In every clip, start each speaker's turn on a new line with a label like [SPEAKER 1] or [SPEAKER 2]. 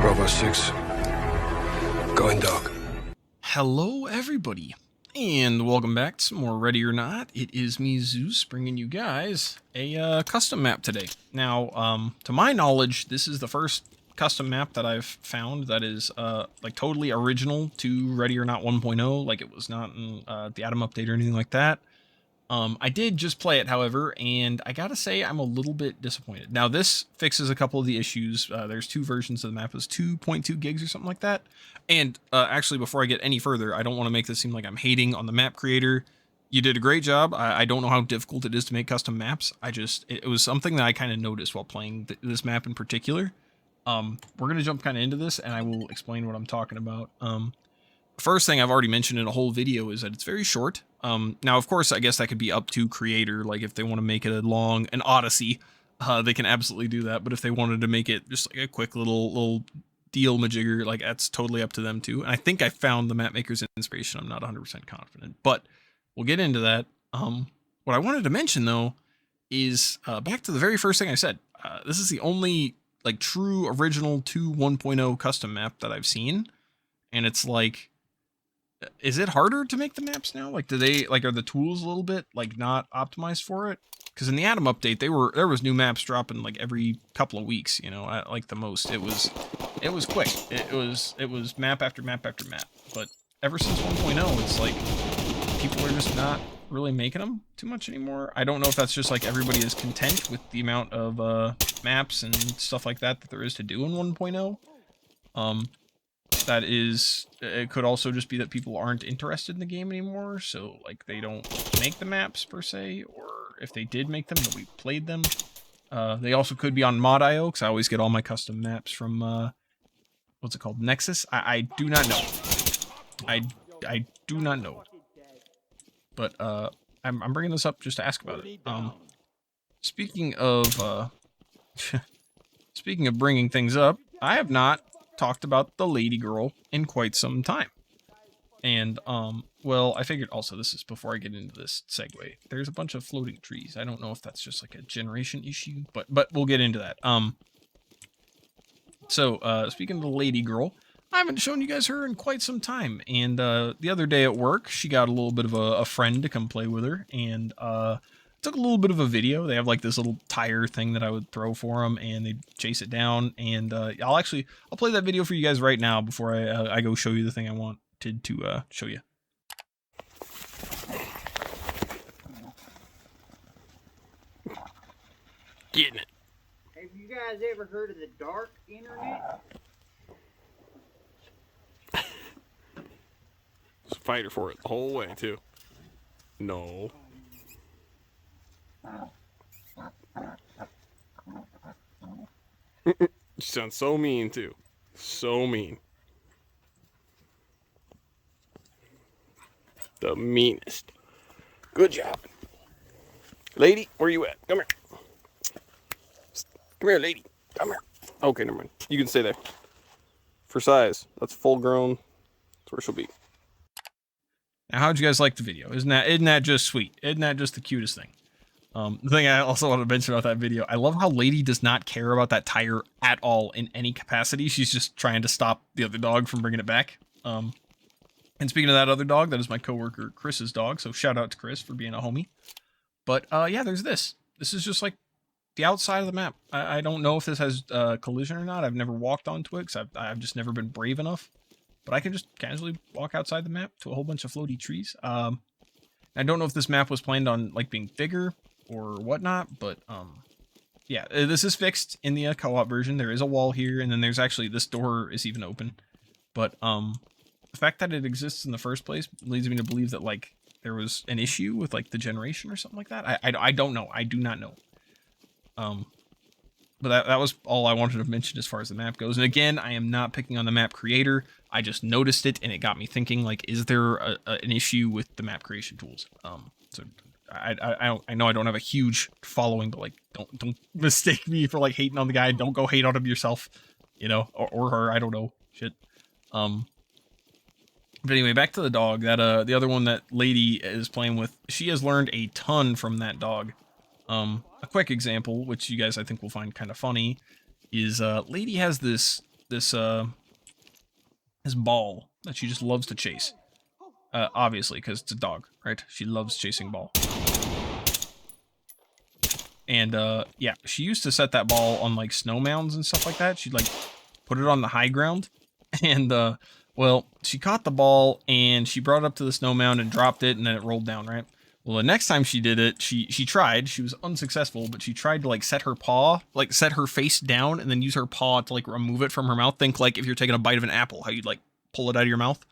[SPEAKER 1] Bravo 6. Going dog.
[SPEAKER 2] Hello everybody, and welcome back to some more Ready or Not. It is me, Zeus, bringing you guys a custom map today. Now, to my knowledge, this is the first custom map that I've found that is like totally original to Ready or Not 1.0, like it was not in the Atom update or anything like that. I did just play it, however, and I gotta say I'm a little bit disappointed. Now, this fixes a couple of the issues. There's two versions of the map. It's 2.2 gigs or something like that. And actually, before I get any further, I don't want to make this seem like I'm hating on the map creator. You did a great job. I don't know how difficult it is to make custom maps. It was something that I kind of noticed while playing this map in particular. We're going to jump kind of into this, and I will explain what I'm talking about. First thing I've already mentioned in a whole video is that it's very short. Now, of course, I guess that could be up to creator. Like if they want to make it an odyssey, they can absolutely do that. But if they wanted to make it just like a quick little deal majigger, like that's totally up to them too. And I think I found the map maker's inspiration. I'm not 100% confident, but we'll get into that. What I wanted to mention though is back to the very first thing I said. This is the only like true original 2.1.0 custom map that I've seen, and it's like, is it harder to make the maps now? Like, are the tools a little bit like not optimized for it? Because in the Atom update, there was new maps dropping like every couple of weeks. You know, like the most. It was quick. It was map after map after map. But ever since 1.0, it's like people are just not really making them too much anymore. I don't know if that's just like everybody is content with the amount of maps and stuff like that there is to do in 1.0. It could also just be that people aren't interested in the game anymore, so like they don't make the maps per se, or if they did make them, nobody played them. They also could be on Mod.io, because I always get all my custom maps from what's it called, Nexus? I do not know. I do not know. But I'm bringing this up just to ask about it. Speaking of speaking of bringing things up, I have not talked about the lady girl in quite some time. And, well, I figured also, this is before I get into this segue, there's a bunch of floating trees. I don't know if that's just like a generation issue, but we'll get into that. Speaking of the lady girl, I haven't shown you guys her in quite some time. And, the other day at work, she got a little bit of a friend to come play with her, and, took a little bit of a video. They have like this little tire thing that I would throw for them, and they chase it down. And I'll play that video for you guys right now before I go show you the thing I wanted to show you. Getting it.
[SPEAKER 3] Have you guys ever heard of the dark internet?
[SPEAKER 4] Just fight her for it the whole way too. No. She sounds so mean too. So mean. The meanest. Good job. Lady, where you at? Come here. Come here, lady. Come here. Okay, never mind. You can stay there. For size, that's full grown. That's where she'll be.
[SPEAKER 2] Now, how'd you guys like the video? Isn't that just sweet? Isn't that just the cutest thing? The thing I also want to mention about that video, I love how Lady does not care about that tire at all in any capacity. She's just trying to stop the other dog from bringing it back. And speaking of that other dog, that is my coworker Chris's dog, so shout out to Chris for being a homie. But yeah, there's this. This is just like the outside of the map. I don't know if this has collision or not. I've never walked onto it because I've just never been brave enough. But I can just casually walk outside the map to a whole bunch of floaty trees. I don't know if this map was planned on like being bigger or whatnot, but yeah, this is fixed in the co-op version. There is a wall here, and then there's actually this door is even open. But the fact that it exists in the first place leads me to believe that like there was an issue with like the generation or something like that. I don't know. I do not know. But that was all I wanted to mention as far as the map goes. And again, I am not picking on the map creator. I just noticed it, and it got me thinking, like, is there an issue with the map creation tools? So I know I don't have a huge following, but like, don't mistake me for like hating on the guy. Don't go hate on him yourself, you know, or her. I don't know. Shit. But anyway, back to the dog. That the other one that lady is playing with, she has learned a ton from that dog. A quick example, which you guys I think will find kind of funny, is lady has this ball that she just loves to chase. Obviously, because it's a dog, right? She loves chasing ball. And yeah, she used to set that ball on like snow mounds and stuff like that. She'd like put it on the high ground, and well, she caught the ball and she brought it up to the snow mound and dropped it, and then it rolled down, right? Well, the next time she did it, she tried. She was unsuccessful, but she tried to like set her paw, like set her face down, and then use her paw to like remove it from her mouth. Think like if you're taking a bite of an apple, how you'd like pull it out of your mouth.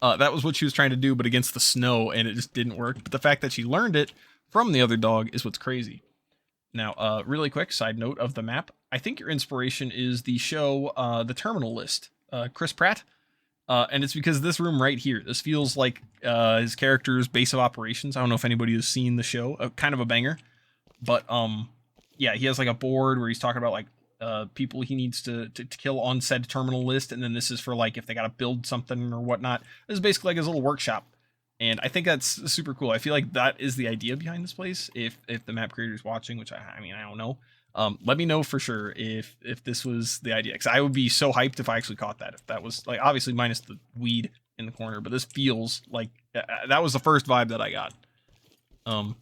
[SPEAKER 2] That was what she was trying to do, but against the snow, and it just didn't work. But the fact that she learned it from the other dog is what's crazy. Now, really quick side note of the map. I think your inspiration is the show, The Terminal List, Chris Pratt. And it's because this room right here, this feels like his character's base of operations. I don't know if anybody has seen the show, kind of a banger. But, yeah, he has like a board where he's talking about like people he needs to kill on said terminal list. And then this is for like if they got to build something or whatnot. This is basically like his little workshop. And I think that's super cool. I feel like that is the idea behind this place. If the map creator is watching, which I mean, I don't know. Let me know for sure if this was the idea. Because I would be so hyped if I actually caught that. If that was, like, obviously minus the weed in the corner. But this feels like, that was the first vibe that I got. But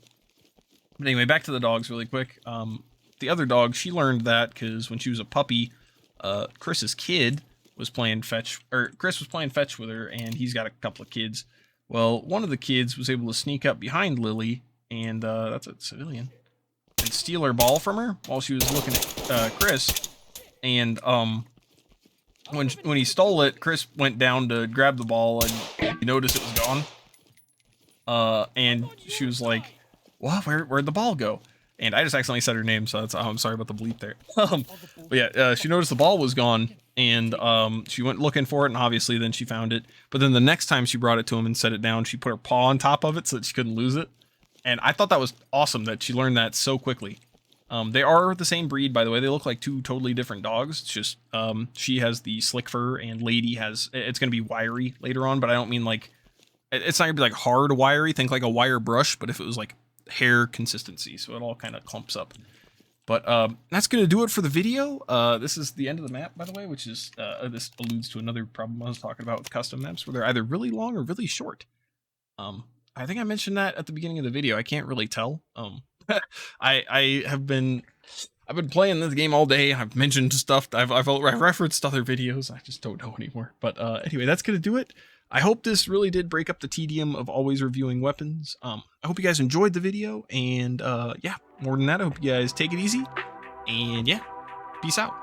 [SPEAKER 2] anyway, back to the dogs really quick. The other dog, she learned that because when she was a puppy, Chris's kid was playing fetch. Or Chris was playing fetch with her, and he's got a couple of kids. Well, one of the kids was able to sneak up behind Lily, and that's a civilian, and steal her ball from her while she was looking at Chris. And when he stole it, Chris went down to grab the ball, and he noticed it was gone. And she was like, "What? Where'd the ball go?" And I just accidentally said her name, so that's, I'm sorry about the bleep there. But yeah, she noticed the ball was gone, and she went looking for it, and obviously then she found it. But then the next time she brought it to him and set it down, she put her paw on top of it so that she couldn't lose it. And I thought that was awesome that she learned that so quickly. They are the same breed, by the way. They look like two totally different dogs. It's just she has the slick fur, and Lady has, it's going to be wiry later on, but I don't mean like, it's not going to be like hard wiry. Think like a wire brush, but if it was like hair consistency, so it all kind of clumps up. But that's gonna do it for the video. This is the end of the map, by the way, which is this alludes to another problem I was talking about with custom maps, where they're either really long or really short. I think I mentioned that at the beginning of the video. I can't really tell. I've been playing this game all day. I've mentioned stuff. I've referenced other videos. I just don't know anymore. But anyway, that's gonna do it. I hope this really did break up the tedium of always reviewing weapons. I hope you guys enjoyed the video, and yeah, more than that, I hope you guys take it easy, and yeah, peace out.